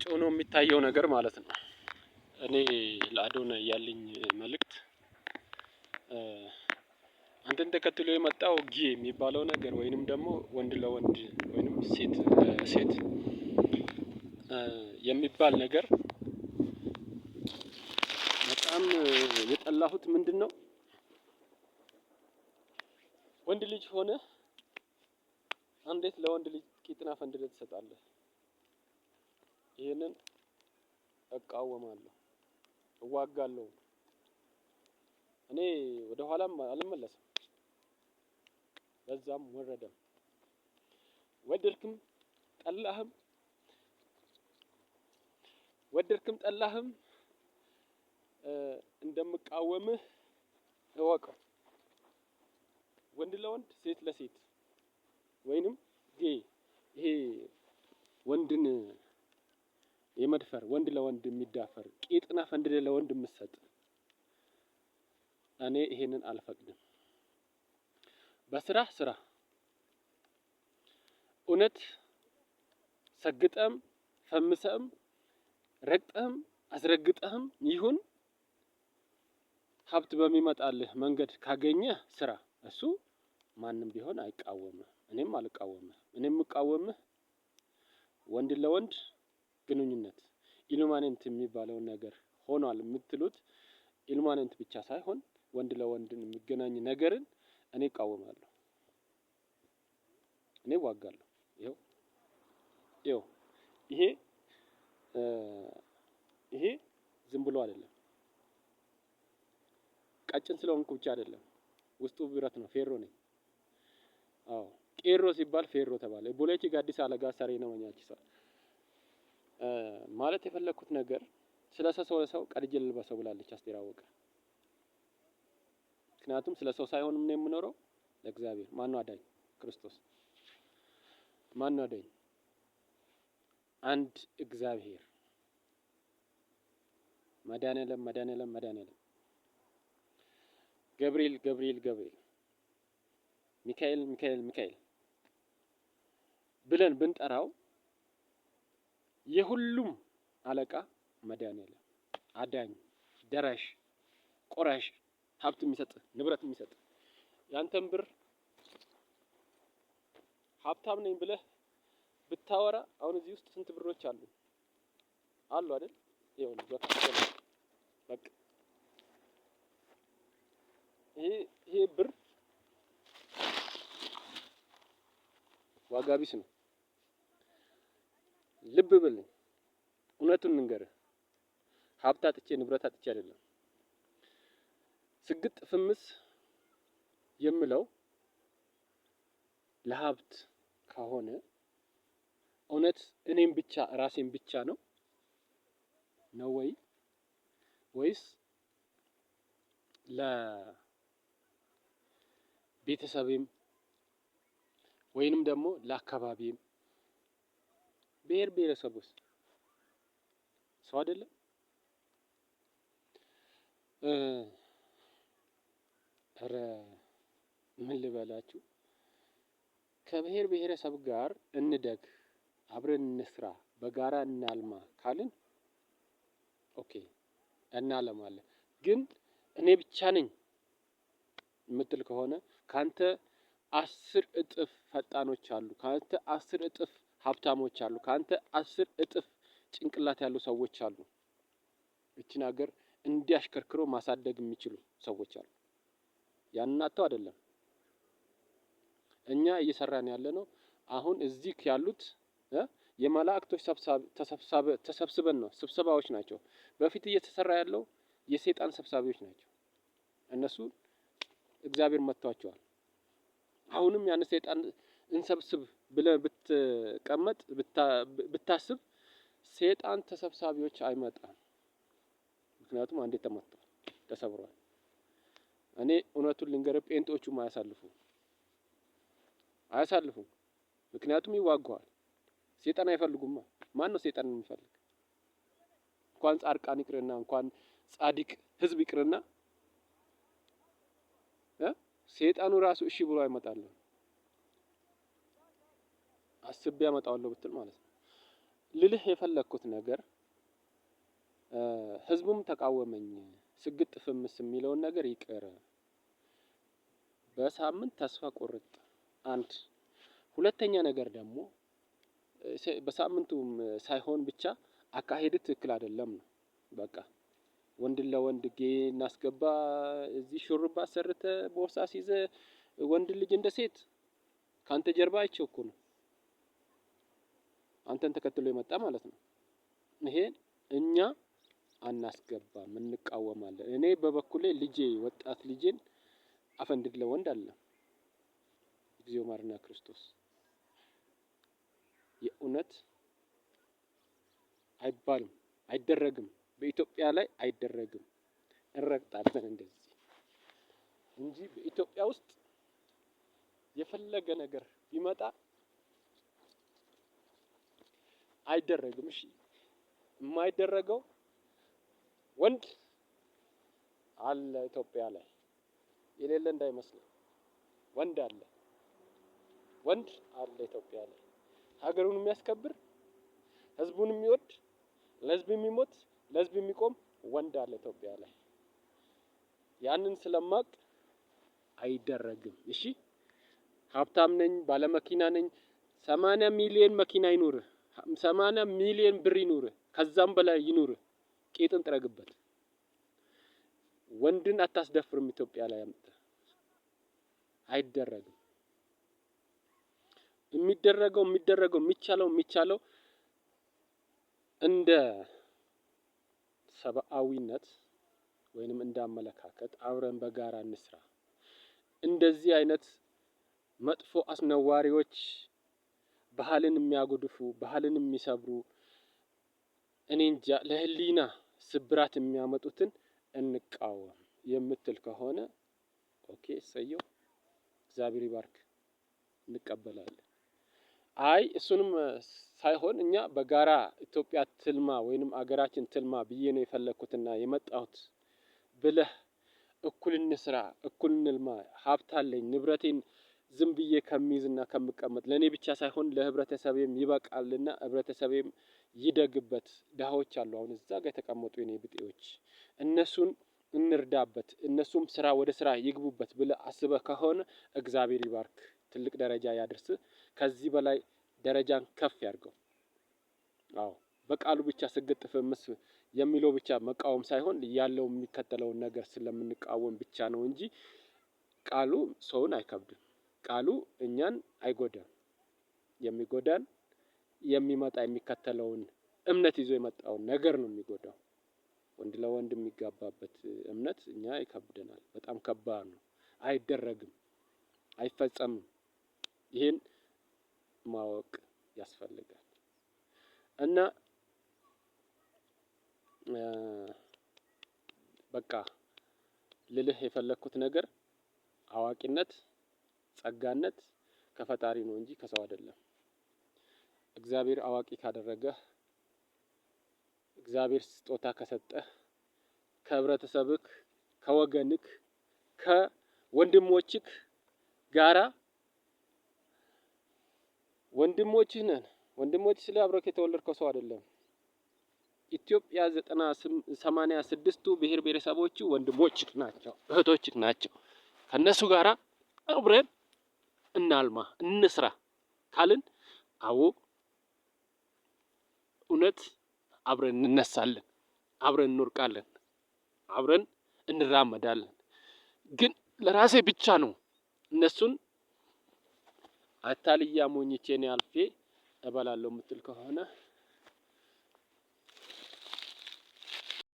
ሆኖ የሚታየው ነገር ማለት ነው። እኔ ለአዶናይ ያለኝ መልእክት አንተን ተከትሎ የመጣው ጌ የሚባለው ነገር ወይንም ደግሞ ወንድ ለወንድ ወይንም ሴት ለሴት የሚባል ነገር በጣም የጠላሁት ምንድነው? ወንድ ልጅ ሆነ እንዴት ለወንድ ልጅ ቂጥና ፈንድለህ ትሰጣለህ? ይሄንን እቃወማለሁ፣ እዋጋለሁ። እኔ ወደ ኋላም አልመለስም። በዛም ወረደም ወደድክም ጠላህም እንደምቃወምህ እወቀው። ወንድ ለወንድ ሴት ለሴት ወይንም ይሄ ወንድን የመድፈር ወንድ ለወንድ የሚዳፈር ቂጥና ፈንድለህ ለወንድ የምትሰጥ እኔ ይሄንን አልፈቅድም። በስራህ ስራ እውነት ሰግጠህም ፈምሰህም ረግጠህም አስረግጠህም ይሁን ሀብት በሚመጣልህ መንገድ ካገኘህ ስራ እሱ ማንም ቢሆን አይቃወምም። እኔም አልቃወምም። እኔ የምቃወምህ ወንድ ለወንድ ግንኙነት ኢሉማኔንት የሚባለውን ነገር ሆኗል የምትሉት ኢሉማኔንት ብቻ ሳይሆን ወንድ ለወንድ የሚገናኝ ነገርን እኔ እቃወማለሁ። እኔ እዋጋለሁ። ይኸው ይሄ ዝም ብሎ አይደለም። ቀጭን ስለሆንኩ ብቻ አይደለም። ውስጡ ብረት ነው፣ ፌሮ ነኝ። አዎ ቄሮ ሲባል ፌሮ ተባለ። ቦሌቲ ጋዲስ አለጋ ሰሬ ነው ማኛቺሳ ማለት የፈለኩት ነገር ስለ ሰው ቀድጄ ልልበሰው ብላለች አስቴር አወቀ። ምክንያቱም ስለ ሰው ሳይሆን ምን የምኖረው ለእግዚአብሔር። ማነው አዳኝ? ክርስቶስ። ማነው አዳኝ? አንድ እግዚአብሔር። መድኃኒዓለም ገብርኤል ሚካኤል ብለን ብንጠራው የሁሉም አለቃ መድኃኒዓለም አዳኝ፣ ደራሽ፣ ቆራሽ፣ ሀብት የሚሰጥ ንብረት የሚሰጥ ያንተን ብር ሀብታም ነኝ ብለህ ብታወራ አሁን እዚህ ውስጥ ስንት ብሮች አሉ አይደል? ይኸውልህ በቃ ይሄ ብር ዋጋ ቢስ ነው። ልብ በል፣ እውነቱን እንገርህ። ሀብት አጥቼ ንብረት አጥቼ አይደለም። ስግጥ ፍምስ የምለው ለሀብት ከሆነ እውነት እኔም ብቻ ራሴን ብቻ ነው ወይስ ለቤተሰቤም ወይንም ደግሞ ለአካባቢም ብሔረሰቦች ሰው አይደለም? ኧረ ምን ልበላችሁ፣ ከብሔር ብሔረሰብ ጋር እንደግ፣ አብረን እንስራ፣ በጋራ እናልማ ካልን ኦኬ እናለማለን። ግን እኔ ብቻ ነኝ የምትል ከሆነ ካንተ 10 እጥፍ ፈጣኖች አሉ፣ ካንተ 10 እጥፍ ሀብታሞች አሉ፣ ካንተ 10 እጥፍ ጭንቅላት ያሉ ሰዎች አሉ። እቺን ሀገር እንዲያሽከርክሮ ማሳደግ የሚችሉ ሰዎች አሉ። ያንን አጥተው አይደለም እኛ እየሰራን ያለነው። አሁን እዚህ ያሉት የመላእክቶች ተሰብስበን ነው፣ ስብሰባዎች ናቸው። በፊት እየተሰራ ያለው የሰይጣን ሰብሳቢዎች ናቸው። እነሱ እግዚአብሔር መጥቷቸዋል። አሁንም ያን ሰይጣን እንሰብስብ ብለህ ብትቀመጥ ብታስብ ሰይጣን ተሰብሳቢዎች አይመጣም። ምክንያቱም አንዴ ተመቷል፣ ተሰብሯል። እኔ እውነቱን ልንገርህ፣ ጴንጤዎቹም አያሳልፉም። ምክንያቱም ይዋጓዋል። ሰይጣን አይፈልጉማ። ማን ነው ሰይጣን የሚፈልግ? እንኳን ጻድቃን ይቅርና እንኳን ጻድቅ ህዝብ ይቅርና ሰይጣኑ ራሱ እሺ ብሎ አይመጣልም። አስቤ አመጣዋለሁ ብትል ማለት ነው። ልልህ የፈለኩት ነገር ህዝቡም ተቃወመኝ ስግጥ ፍምስ የሚለውን ነገር ይቅር። በሳምንት ተስፋ ቁርጥ አንድ ሁለተኛ ነገር ደግሞ በሳምንቱም ሳይሆን ብቻ አካሄድ ትክክል አይደለም ነው። በቃ ወንድን ለወንድ ጌ እናስገባ እዚህ ሹርባ ሰርተ ቦርሳ ሲዘ ወንድ ልጅ እንደ ሴት ካንተ ጀርባ አይቼው እኮ ነው አንተን ተከትሎ የመጣ ማለት ነው። ይሄን እኛ አናስገባም እንቃወማለን። እኔ በበኩሌ ልጄ ወጣት ልጄን አፈንድድ ለወንድ አለ እግዚኦ ማርና ክርስቶስ የእውነት አይባልም አይደረግም። በኢትዮጵያ ላይ አይደረግም። እንረግጣለን እንደዚህ እንጂ በኢትዮጵያ ውስጥ የፈለገ ነገር ቢመጣ አይደረግም። እሺ የማይደረገው ወንድ አለ ኢትዮጵያ ላይ የሌለ እንዳይመስል ወንድ አለ ኢትዮጵያ ላይ ሀገሩን የሚያስከብር ህዝቡን የሚወድ ለህዝብ የሚሞት ለህዝብ የሚቆም ወንድ አለ ኢትዮጵያ ላይ። ያንን ስለማቅ አይደረግም። እሺ ሀብታም ነኝ ባለመኪና ነኝ 80 ሚሊዮን መኪና ይኑርህ 80 ሚሊዮን ብር ይኑርህ ከዛም በላይ ይኑርህ ቄጥን ጥረግበት ወንድን አታስደፍርም። ኢትዮጵያ ላይ አምጥተህ አይደረግም። የሚደረገው የሚቻለው እንደ ሰብአዊነት ወይንም እንደ አመለካከት አብረን በጋራ እንስራ። እንደዚህ አይነት መጥፎ አስነዋሪዎች ባህልን የሚያጎድፉ ባህልን የሚሰብሩ እኔ እንጃ ለህሊና ስብራት የሚያመጡትን እንቃወም የምትል ከሆነ ኦኬ ሰየው እግዚአብሔር ይባርክ እንቀበላለን። አይ እሱንም ሳይሆን እኛ በጋራ ኢትዮጵያ ትልማ ወይንም አገራችን ትልማ ብዬ ነው የፈለኩትና የመጣሁት ብለህ እኩል እንስራ እኩል እንልማ ሀብት አለኝ ንብረቴን ዝም ብዬ ከሚይዝና ከምቀመጥ ለኔ ብቻ ሳይሆን ለህብረተሰቤም ይበቃልና ህብረተሰቤም ይደግበት። ድሃዎች አሉ አሁን እዛ ጋር የተቀመጡ የኔ ብጤዎች እነሱን እንርዳበት እነሱም ስራ ወደ ስራ ይግቡበት ብለህ አስበህ ከሆነ እግዚአብሔር ይባርክ ትልቅ ደረጃ ያድርስ። ከዚህ በላይ ደረጃን ከፍ ያርገው። አዎ በቃሉ ብቻ ስግጥ ፍምስ የሚለው ብቻ መቃወም ሳይሆን ያለው የሚከተለውን ነገር ስለምንቃወም ብቻ ነው እንጂ ቃሉ ሰውን አይከብድም። ቃሉ እኛን አይጎዳም። የሚጎዳን የሚመጣ የሚከተለውን እምነት ይዞ የመጣውን ነገር ነው የሚጎዳው። ወንድ ለወንድ የሚጋባበት እምነት እኛ ይከብደናል። በጣም ከባድ ነው። አይደረግም፣ አይፈጸምም። ይሄን ማወቅ ያስፈልጋል እና በቃ ልልህ የፈለኩት ነገር አዋቂነት ጸጋነት ከፈጣሪ ነው እንጂ ከሰው አይደለም። እግዚአብሔር አዋቂ ካደረገህ እግዚአብሔር ስጦታ ከሰጠህ ከህብረተሰብክ ከወገንክ ከወንድሞችክ ጋራ ወንድሞችህ ነን። ወንድሞች ስለ አብረክ የተወለድከው ሰው አይደለም። ኢትዮጵያ 86ቱ ብሔር ብሔረሰቦቹ ወንድሞችህ ናቸው እህቶችህ ናቸው። ከነሱ ጋራ አብረን እናልማ እንስራ ካልን አዎ እውነት አብረን እንነሳለን አብረን እንወርቃለን አብረን እንራመዳለን። ግን ለራሴ ብቻ ነው እነሱን አታልያ ሞኝቼ ነው አልፌ እበላለሁ የምትል ከሆነ